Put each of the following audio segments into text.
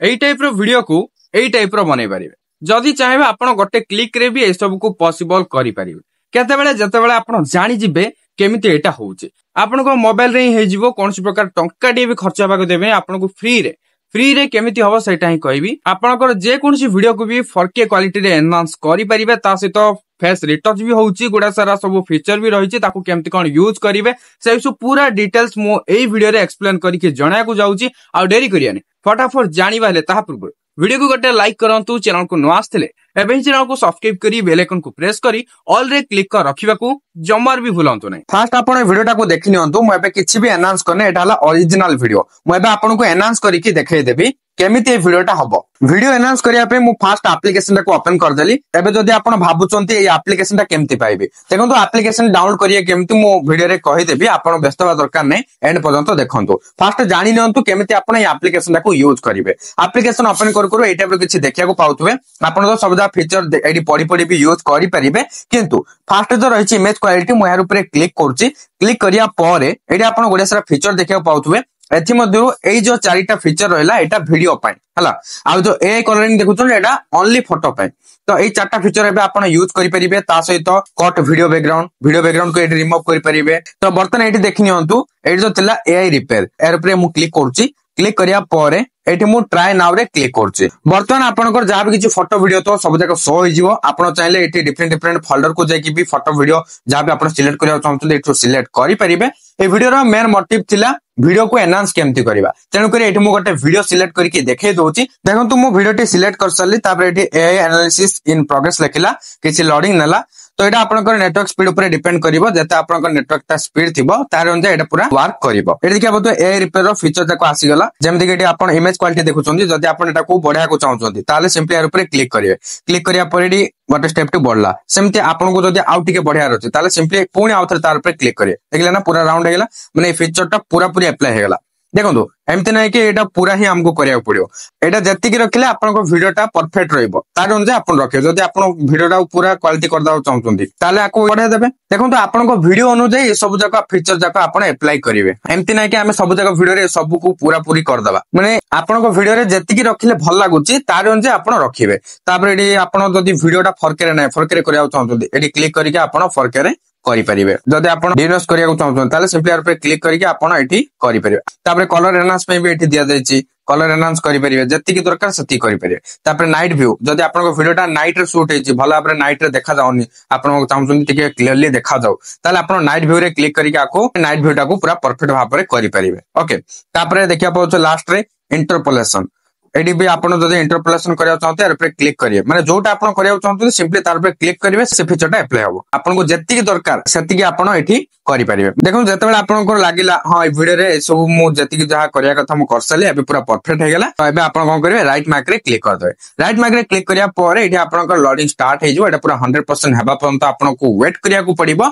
एई type रो video को एई type रो बनै परिबे जदि चाहेबे आपण गोटे क्लिक रे भी ए सब को पॉसिबल करि परिबे केतेबेले जतेबेले आपण जानि जिबे केमिति एटा होउचे आपण को मोबाइल रे हे जिवो कोनसी प्रकार टंका डी भी खर्च होबा को देबे आपण को फ्री रे केमिति हबो सेटा ही कहबी आपनकर जे कोनसी वीडियो को भी 4K क्वालिटी रे एनहांस करि परिबे ता सहित फेस रिटच भी होउची गुडा सारा सब फीचर भी रहिची ताकू केमिति कोन यूज करिवे से सब पूरा डिटेल्स मो एई वीडियो रे एक्सप्लेन करि के जणाया को जाउची आ डेरी करियानी फटाफट जानिबा ले ताहा पूर्व वीडियो को गोटे लाइक करंतु चैनल को न आस्थिले एबे चैनल को सब्सक्राइब करी बेल आइकन को प्रेस करी ऑल रे क्लिक कर रखिबा को जमार भी भूलंतु नै फास्ट आपण वीडियोटा को देखि नियंतु म एबे किछि भी एनहांस करने एटा हला ओरिजिनल वीडियो म एबे आपण को एनहांस करी के देखाई देबी केमिति ए वीडियोटा हबो वीडियो एनहांस करिया पे मु फास्ट एप्लीकेशन को ओपन कर देली एबे जदी आपण भाबुचंती ए एप्लीकेशन ता केमिति पाइबे देखंतु एप्लीकेशन डाउनलोड करिया केमिति मु वीडियो रे कहि देबी आपण व्यस्त बा दरकार नै एंड पर्यंत देखंतु फास्ट जानि नियंतु केमिति आपण ए एप्लीकेशन को यूज करिवे एप्लीकेशन ओपन करू एटा पर किछि देखिया को पाउतबे आपण तो सबदा फीचर एडी पडी पडी भी यूज करि परिबे किंतु फास्ट जो रहिछि इमेज क्वालिटी मु यार ऊपर क्लिक करछि क्लिक करिया परे एडी आपण गोडे सारा फीचर देखिया पाउतबे एथि मध्यरु एई जो चारिटा फीचर रहला एटा वीडियो पाई हला आ जो ए कलरिंग देखुछन एटा ओनली फोटो पाई तो एई चारटा फीचर एबे आपण यूज करि परिबे ता सहित कट वीडियो बैकग्राउंड को एडी रिमूव करि परिबे तो बर्तन एटी देखि नियंतु एटी जो थिला एआई रिपेयर एर ऊपर मु क्लिक करछि क्लिक करिया परे एटी मु ट्राई नाउ रे क्लिक करछि बर्तमान आपनकर जहा भी किछि फोटो वीडियो तो सब जाक शो होई जिवो आपण चाहिले एटी डिफरेंट फोल्डर को जाय कि भी फोटो वीडियो जहा भी आपण सिलेक्ट करिया चाहछन एटू सिलेक्ट करि परिबे ए वीडियो रो मेन मोटिव थिला वीडियो को एनहांस केमति करबा तेनु करी एठी मु गोटे वीडियो सिलेक्ट करके देखे दोची देखंतु मु वीडियो टी सिलेक्ट कर सल्ली तापर एठी एआई एनालिसिस इन प्रोग्रेस लेखिला किछि लोडिंग नला तो एटा आपनकर नेटवर्क स्पीड ऊपर डिपेंड करिवो जते आपनकर नेटवर्क ता स्पीड थिबो तार अनुसार एटा पूरा वर्क करिवो एठी देखिबो तो एआई रिपेयर रो फीचर जाको आसी गला जेमति कि एठी आपण इमेज क्वालिटी देखुछोंती जदि आपण एटा को बढ़िया को चाहउछोंती ताले सिंपली यार ऊपर क्लिक करिवे क्लिक करिया पर एठी गोटे स्टेप टू बढ़ला सेमति आपण को जदि आउ टिके बढ़िया रहछि ताले सिंपली पुणी आउथर तार ऊपर क्लिक करिवे देखले ना पूरा राउंड हेगला माने ए फीचर टा पूरा पूरी अप्लाई हेगला देखो एमती ना कि एटा पूरा ही हमको करिया पड़ियो एटा जति की रखले आपन को वीडियोटा परफेक्ट रहइबो तार अनुसार आपन रखे जदि आपन वीडियोटा पूरा क्वालिटी कर दाउ चाहउछंती ताले आको बढ़िया देबे देखो तो आपन को वीडियो अनुसार सब जगह फीचर जगह आपन अप्लाई करिवे एमती ना कि हमें सब जगह वीडियो रे सब को पूरा पूरी कर दबा माने आपन को वीडियो रे जति की रखले भल लागुची तार अनुसार आपन रखिबे तापर एडी आपन जदि वीडियोटा 4K रे नै 4K रे करिया चाहउछंती एडी क्लिक करके आपन 4K रे करि परिबे जदि आपण डिनोस करिया को चाहछन ताले सिंपली यार पे क्लिक करके आपण एठी करि परिबे तापर कलर एनहांस पे भी एठी दिया जायछि कलर एनहांस करि परिबे जति की दरकार सति करि परिबे तापर नाइट व्यू जदि आपण को वीडियोटा नाइट रे शूट हेछि भला आपरे नाइट रे देखा जाउनी आपण को चाहछन टिके क्लियरली देखा जाउ ताले आपण नाइट व्यू रे क्लिक करके आको नाइट व्यू टा को पूरा परफेक्ट भाबरे करि परिबे ओके तापर देखिया पाउछ लास्ट रे इंटरपोलेशन एडी भी आपण जदि इंटरपोलेशन करिया चाहते यार पे क्लिक करिए माने जोटा आपण करिया चाहते सिंपली तार पे क्लिक करिवे से फीचरटा अप्लाई हो आपण को जति की दरकार सेति की आपण एठी करि परिबे देखो जते बेला आपण को लागिला हां ए वीडियो रे सब मु जति की जहा करिया कथा मु करसली अबे पूरा परफेक्ट हे गेला तो एबे आपण कोन करिवे राइट मार्क रे क्लिक कर देबे राइट मार्क रे क्लिक करिया परे एठी आपण को लोडिंग स्टार्ट हे जो एटा पूरा 100% हेबा पर्यंत आपण को वेट करिया को पड़िबो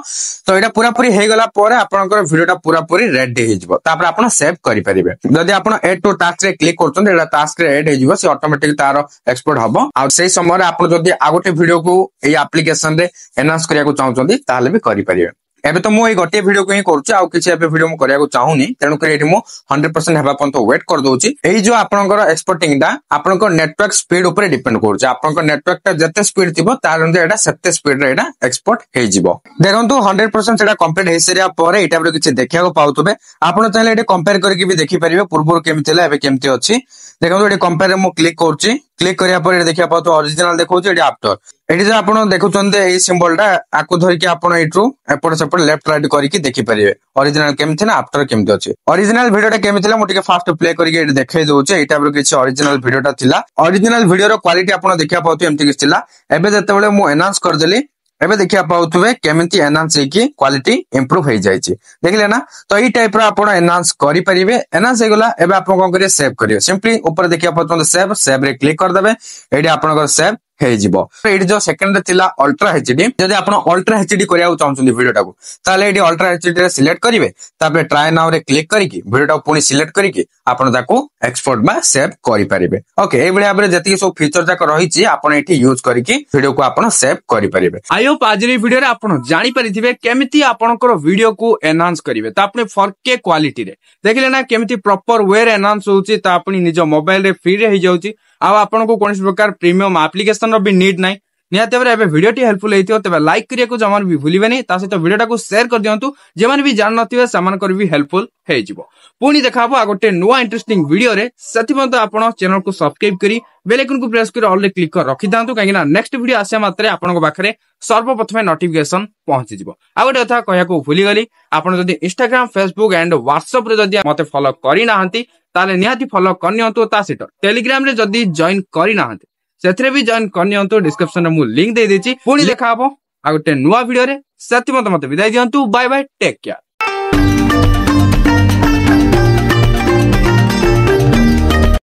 तो एटा पूरा पूरी हे गेला परे आपण को वीडियोटा पूरा पूरी रेडी हे जिवो तापर आपण सेव करि परिबे जदि आपण एड टू टास्क रे क्लिक करछन एटा टास्क रे एड हे जिवो से ऑटोमेटिक तार एक्सपोर्ट हबो आ से समय रे आपण जदि आगोटे वीडियो को ए एप्लीकेशन रे एनहांस करिया को चाहउछंती ताले भी करि परिबे एबे तो मु ए गोटे वीडियो को ही करछु आ किछि एबे वीडियो मु करिया को चाहुनी तेनु करी एठी मु 100% हेबा पंत वेट कर दोछि एई जो आपनकर एक्सपोर्टिंग दा आपनकर नेटवर्क स्पीड ऊपर डिपेंड करछ आपनकर नेटवर्क ता जते स्पीड थिबो तार अनुसार एटा सेते स्पीड रे एटा एक्सपोर्ट हे जिवो देखंतु 100% सेटा कंप्लीट हे सेरिया परे एटा पर किछि देखिया को पाउतबे आपन चाहिले एटा कंपेयर करके भी देखि परिबे पूर्व केमिथिला एबे केमथि अछि देखंतु एटा कंपेयर रे मु क्लिक करछि क्लिक करिया पर एटा देखिया पाउतो ओरिजिनल देखौछि एटा आफ्टर एटी जो आपण देखुचंते एई सिंबल टा आकु धरि के आपण एट्रू एपड सेपड लेफ्ट राइट करिके देखि परिबे ओरिजिनल केमथि ना आफ्टर केमथि अछि ओरिजिनल वीडियोटा केमिथिला मु टिके फास्ट प्ले करिके एटी देखाइ दोचे एटा पर किछि ओरिजिनल वीडियोटा थिला ओरिजिनल वीडियो रो क्वालिटी आपण देखिया पाउतो एमथि किछि थिला एबे जते बेले मु एनहांस कर देली एबे देखिया पाउतबे केमिति एनहांस हेकी क्वालिटी इंप्रूव हे जायछि देखले ना तो ई टाइप रो आपण एनहांस करि परिबे एनहांस हे गला एबे आपण कोन करिए सेव करियो सिंपली ऊपर देखिया पाउतो सेव रे क्लिक कर देबे एडी आपण को सेव एठी जो सेकंड थिला अल्ट्रा एचडी जदि आपण अल्ट्रा एचडी करिया चाहउछन वीडियोटा को ताले एठी अल्ट्रा एचडी रे सिलेक्ट करिवे तापर ट्राई नाउ रे क्लिक करिकि वीडियोटा पुनी सिलेक्ट करिकि आपण ताको एक्सपोर्ट बा सेव करि परिबे। ओके ए बळे आबरे जति सब फीचर जाक रहिछि आपण एठी यूज करिकि वीडियो को आपण सेव करि परिबे। आई होप आज रे वीडियो रे आपण जानि परिथिबे केमिति आपणकर वीडियो को एनहांस करिवे त आपने 4K क्वालिटी रे देखिले ना केमिति प्रॉपर वे रे एनहांस होउछि त आपनी निज मोबाइल रे फ्री रे हि जाउछि आ आपण को कोनसी प्रकार प्रीमियम एप्लीकेशन रो भी नीड नै निहाते भाबरे एबे वीडियो टी हेल्पफुल हेतियो तबे लाइक करिया को जमान भी भूलिबेनी ता सहित वीडियोटा को शेयर कर दियंतु जेमान भी जान नथिबे समान कर भी हेल्पफुल हे जिवो। पुनी देखाबो आ गोटे नुवा इंटरेस्टिंग वीडियो रे सेथिमंत आपण चैनल को सब्सक्राइब करी बेल आइकन को प्रेस करी ऑल रे क्लिक कर रखि दांतु काहेना नेक्स्ट वीडियो आसे मात्रे आपण को बाखरे सर्वप्रथमे नोटिफिकेशन पहुंची जिवो। आ गोटे कथा कहया को भूली गली आपण जदी इंस्टाग्राम फेसबुक एंड व्हाट्सएप रे जदी मते फॉलो करि नाहंती ताले निहाती फॉलो करनियंतु ता सहित टेलीग्राम रे जदी जॉइन करि नाहंती सेथरे भी जॉइन करनियंतु डिस्क्रिप्शन रे मु लिंक दे देछि। पुनी देखा हबो आ गोटे नुवा वीडियो रे सेति मते विदाई दियंतु बाय बाय टेक केयर।